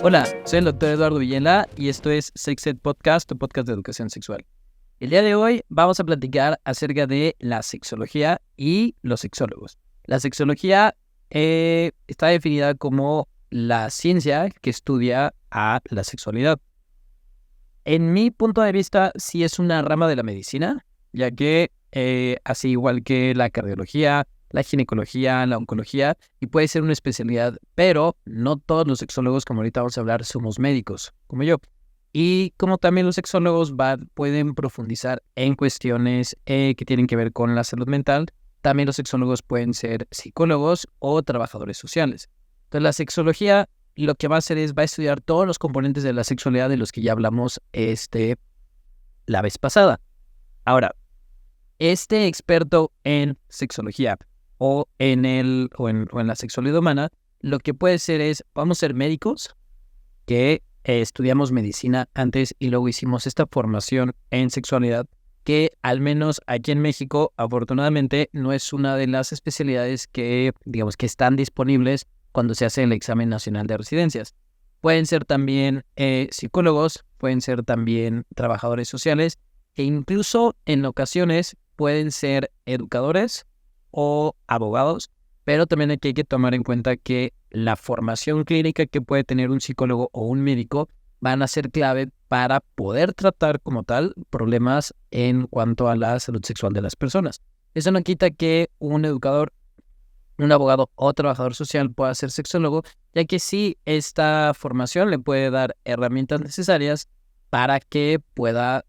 Hola, soy el doctor Eduardo Villela y esto es Sex Ed Podcast, tu podcast de educación sexual. El día de hoy vamos a platicar acerca de la sexología y los sexólogos. La sexología está definida como la ciencia que estudia a la sexualidad. En mi punto de vista, sí es una rama de la medicina, ya que así igual que la cardiología, la ginecología, la oncología, y puede ser una especialidad, pero no todos los sexólogos, como ahorita vamos a hablar, somos médicos, como yo. Y como también los sexólogos pueden profundizar en cuestiones que tienen que ver con la salud mental, también los sexólogos pueden ser psicólogos o trabajadores sociales. Entonces la sexología lo que va a hacer va a estudiar todos los componentes de la sexualidad de los que ya hablamos la vez pasada. Ahora, este experto en sexología o en la sexualidad humana, lo que puede ser vamos a ser médicos que estudiamos medicina antes y luego hicimos esta formación en sexualidad, que al menos aquí en México, afortunadamente, no es una de las especialidades que, digamos, que están disponibles cuando se hace el examen nacional de residencias. Pueden ser también psicólogos, pueden ser también trabajadores sociales e incluso en ocasiones pueden ser educadores o abogados, pero también hay que tomar en cuenta que la formación clínica que puede tener un psicólogo o un médico van a ser clave para poder tratar como tal problemas en cuanto a la salud sexual de las personas. Eso no quita que un educador, un abogado o trabajador social pueda ser sexólogo, ya que sí, esta formación le puede dar herramientas necesarias para que pueda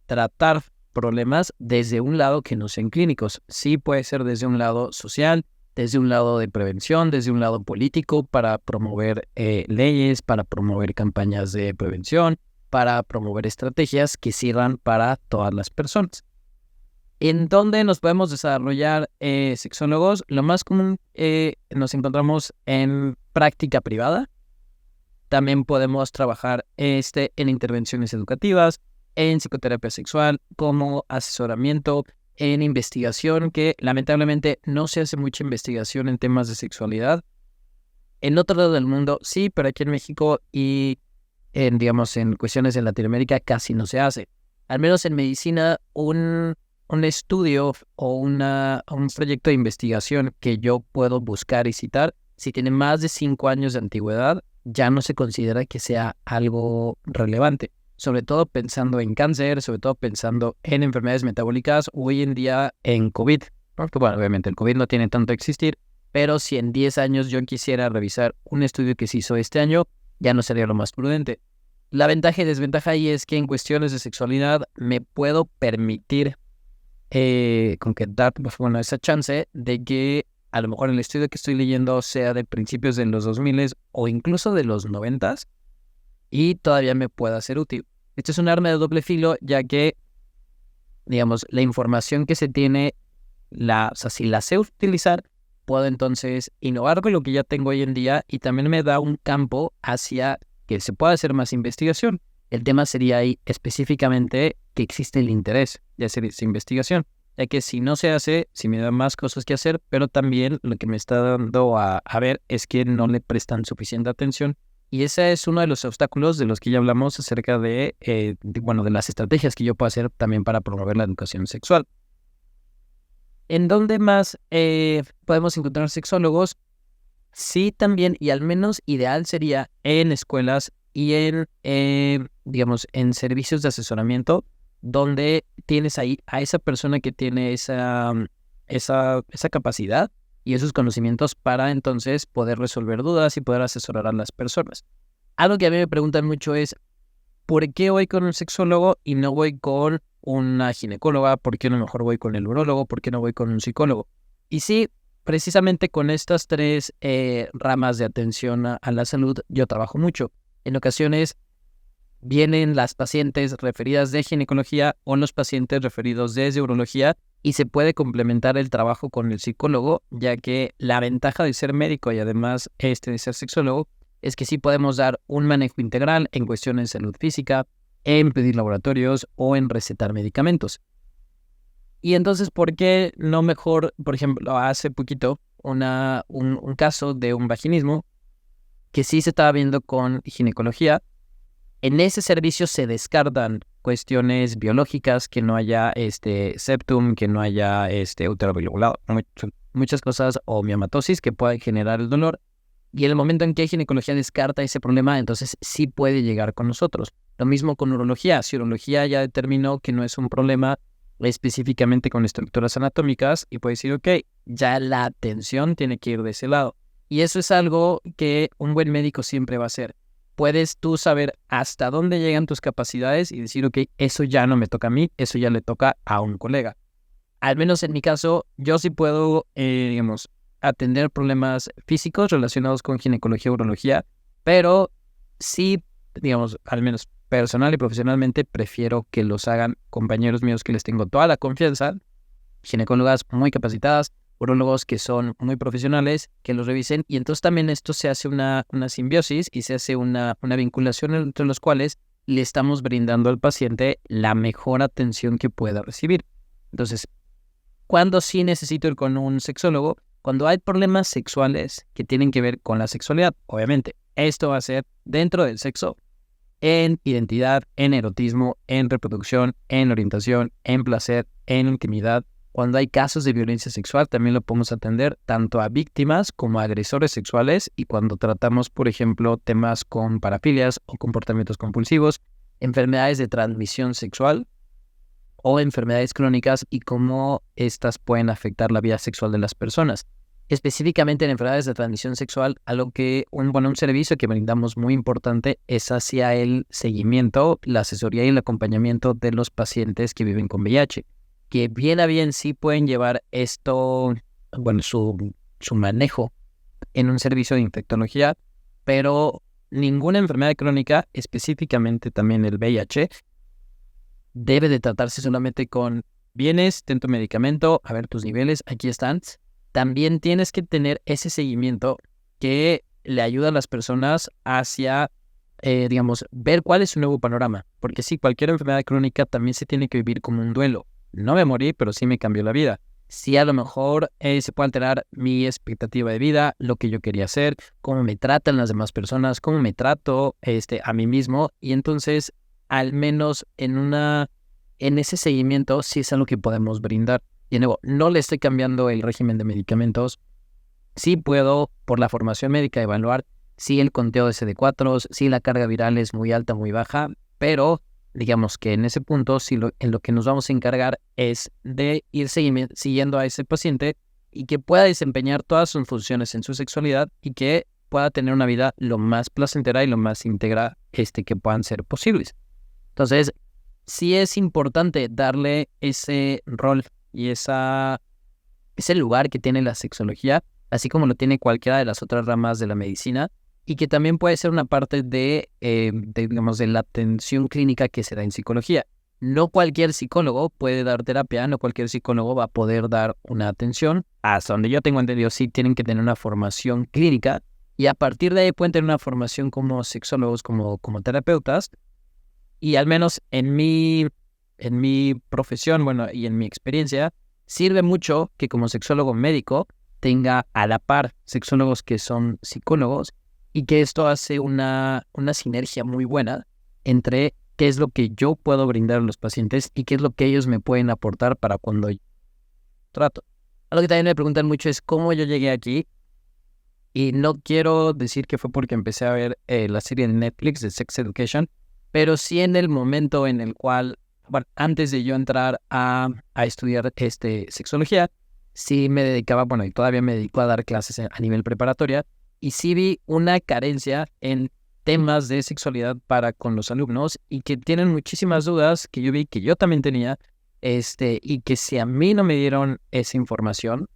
tratar problemas desde un lado que no sean clínicos. Sí puede ser desde un lado social, desde un lado de prevención, desde un lado político, para promover leyes, para promover campañas de prevención, para promover estrategias que sirvan para todas las personas. ¿En dónde nos podemos desarrollar sexólogos? Lo más común nos encontramos en práctica privada. También podemos trabajar en intervenciones educativas, en psicoterapia sexual, como asesoramiento, en investigación, que lamentablemente no se hace mucha investigación en temas de sexualidad. En otro lado del mundo sí, pero aquí en México y en cuestiones de Latinoamérica casi no se hace. Al menos en medicina, un estudio o un proyecto de investigación que yo puedo buscar y citar, si tiene más de 5 años de antigüedad, ya no se considera que sea algo relevante. Sobre todo pensando en cáncer, sobre todo pensando en enfermedades metabólicas, hoy en día en COVID. Porque, bueno, obviamente el COVID no tiene tanto que existir, pero si en 10 años yo quisiera revisar un estudio que se hizo este año, ya no sería lo más prudente. La ventaja y desventaja ahí es que en cuestiones de sexualidad me puedo permitir dar esa chance de que a lo mejor el estudio que estoy leyendo sea de principios de los 2000 o incluso de los 90 y todavía me pueda ser útil. Esto es un arma de doble filo, ya que, digamos, la información que se tiene, si la sé utilizar, puedo entonces innovar con lo que ya tengo hoy en día y también me da un campo hacia que se pueda hacer más investigación. El tema sería ahí específicamente que existe el interés de hacer esa investigación, ya que si no se hace, si me da más cosas que hacer, pero también lo que me está dando a ver es que no le prestan suficiente atención. Y ese es uno de los obstáculos de los que ya hablamos acerca de las estrategias que yo puedo hacer también para promover la educación sexual. ¿En dónde más podemos encontrar sexólogos? Sí, también, y al menos ideal sería en escuelas y en servicios de asesoramiento, donde tienes ahí a esa persona que tiene esa capacidad y esos conocimientos para entonces poder resolver dudas y poder asesorar a las personas. Algo que a mí me preguntan mucho es, ¿por qué voy con un sexólogo y no voy con una ginecóloga? ¿Por qué a lo mejor voy con el urólogo? ¿Por qué no voy con un psicólogo? Y sí, precisamente con estas 3 ramas de atención a la salud yo trabajo mucho. En ocasiones vienen las pacientes referidas de ginecología o los pacientes referidos desde urología y se puede complementar el trabajo con el psicólogo, ya que la ventaja de ser médico y además de ser sexólogo es que sí podemos dar un manejo integral en cuestiones de salud física, en pedir laboratorios o en recetar medicamentos. Y entonces, ¿por qué no mejor, por ejemplo, hace poquito, un caso de un vaginismo que sí se estaba viendo con ginecología? En ese servicio se descartan cuestiones biológicas, que no haya septum, que no haya útero bilobular, muchas cosas, o miomatosis que puedan generar el dolor. Y en el momento en que ginecología descarta ese problema, entonces sí puede llegar con nosotros. Lo mismo con urología. Si urología ya determinó que no es un problema específicamente con estructuras anatómicas, y puede decir, ok, ya la atención tiene que ir de ese lado. Y eso es algo que un buen médico siempre va a hacer. Puedes tú saber hasta dónde llegan tus capacidades y decir, ok, eso ya no me toca a mí, eso ya le toca a un colega. Al menos en mi caso, yo sí puedo, atender problemas físicos relacionados con ginecología y urología, pero sí, al menos personal y profesionalmente, prefiero que los hagan compañeros míos que les tengo toda la confianza, ginecólogas muy capacitadas, urólogos que son muy profesionales, que los revisen, y entonces también esto se hace una simbiosis y se hace una vinculación entre los cuales le estamos brindando al paciente la mejor atención que pueda recibir. Entonces, ¿cuándo sí necesito ir con un sexólogo? Cuando hay problemas sexuales que tienen que ver con la sexualidad. Obviamente, esto va a ser dentro del sexo, en identidad, en erotismo, en reproducción, en orientación, en placer, en intimidad. Cuando hay casos de violencia sexual, también lo podemos atender tanto a víctimas como a agresores sexuales. Y cuando tratamos, por ejemplo, temas con parafilias o comportamientos compulsivos, enfermedades de transmisión sexual o enfermedades crónicas y cómo estas pueden afectar la vida sexual de las personas. Específicamente en enfermedades de transmisión sexual, algo que un servicio que brindamos muy importante es hacia el seguimiento, la asesoría y el acompañamiento de los pacientes que viven con VIH, que bien a bien sí pueden llevar esto, su manejo en un servicio de infectología, pero ninguna enfermedad crónica, específicamente también el VIH, debe de tratarse solamente con vienes, ten tu medicamento, a ver tus niveles, aquí están. También tienes que tener ese seguimiento que le ayuda a las personas hacia, ver cuál es su nuevo panorama. Porque sí, cualquier enfermedad crónica también se tiene que vivir como un duelo. No me morí, pero sí me cambió la vida. Sí, a lo mejor se puede alterar mi expectativa de vida, lo que yo quería hacer, cómo me tratan las demás personas, cómo me trato a mí mismo. Y entonces, al menos en ese seguimiento, sí es algo que podemos brindar. Y de nuevo, no le estoy cambiando el régimen de medicamentos. Sí puedo, por la formación médica, evaluar si el conteo de CD4, si la carga viral es muy alta o muy baja, pero digamos que en ese punto, en lo que nos vamos a encargar es de ir siguiendo a ese paciente y que pueda desempeñar todas sus funciones en su sexualidad y que pueda tener una vida lo más placentera y lo más íntegra que puedan ser posibles. Entonces, sí es importante darle ese rol y ese lugar que tiene la sexología, así como lo tiene cualquiera de las otras ramas de la medicina, y que también puede ser una parte de la atención clínica que se da en psicología. No cualquier psicólogo puede dar terapia, no cualquier psicólogo va a poder dar una atención. Hasta donde yo tengo entendido, sí tienen que tener una formación clínica, y a partir de ahí pueden tener una formación como sexólogos, como terapeutas. Y al menos en mi profesión, y en mi experiencia, sirve mucho que como sexólogo médico tenga a la par sexólogos que son psicólogos, y que esto hace una sinergia muy buena entre qué es lo que yo puedo brindar a los pacientes y qué es lo que ellos me pueden aportar para cuando yo trato. Algo que también me preguntan mucho es cómo yo llegué aquí, y no quiero decir que fue porque empecé a ver la serie de Netflix de Sex Education, pero sí en el momento en el cual, antes de yo entrar a estudiar sexología, sí me dedicaba, y todavía me dedico a dar clases a nivel preparatoria, y sí vi una carencia en temas de sexualidad para con los alumnos, y que tienen muchísimas dudas que yo vi que yo también tenía, y que si a mí no me dieron esa información,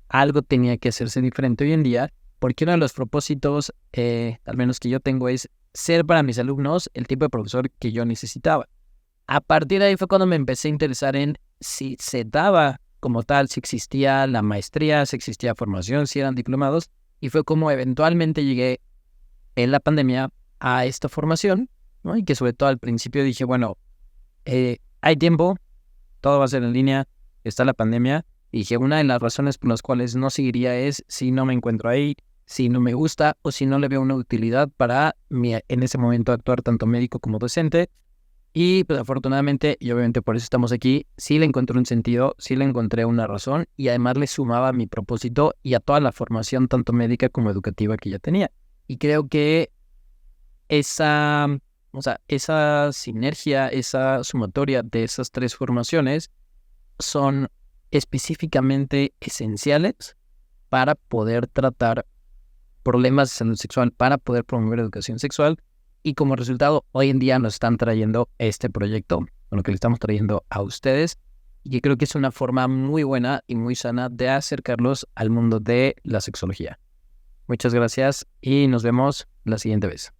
algo tenía que hacerse diferente hoy en día, porque uno de los propósitos, al menos que yo tengo, es ser para mis alumnos el tipo de profesor que yo necesitaba. A partir de ahí fue cuando me empecé a interesar en si se daba como tal, si existía la maestría, si existía formación, si eran diplomados, y fue como eventualmente llegué en la pandemia a esta formación, ¿no? Y que sobre todo al principio dije, hay tiempo, todo va a ser en línea, está la pandemia. Y dije, una de las razones por las cuales no seguiría es si no me encuentro ahí, si no me gusta o si no le veo una utilidad para en ese momento actuar tanto médico como docente. Y pues afortunadamente, y obviamente por eso estamos aquí, sí le encontré un sentido, sí le encontré una razón y además le sumaba a mi propósito y a toda la formación tanto médica como educativa que ya tenía. Y creo que esa, esa sinergia, esa sumatoria de esas tres formaciones son específicamente esenciales para poder tratar problemas de salud sexual, para poder promover educación sexual. Y como resultado, hoy en día nos están trayendo este proyecto, con lo que le estamos trayendo a ustedes. Y creo que es una forma muy buena y muy sana de acercarlos al mundo de la sexología. Muchas gracias y nos vemos la siguiente vez.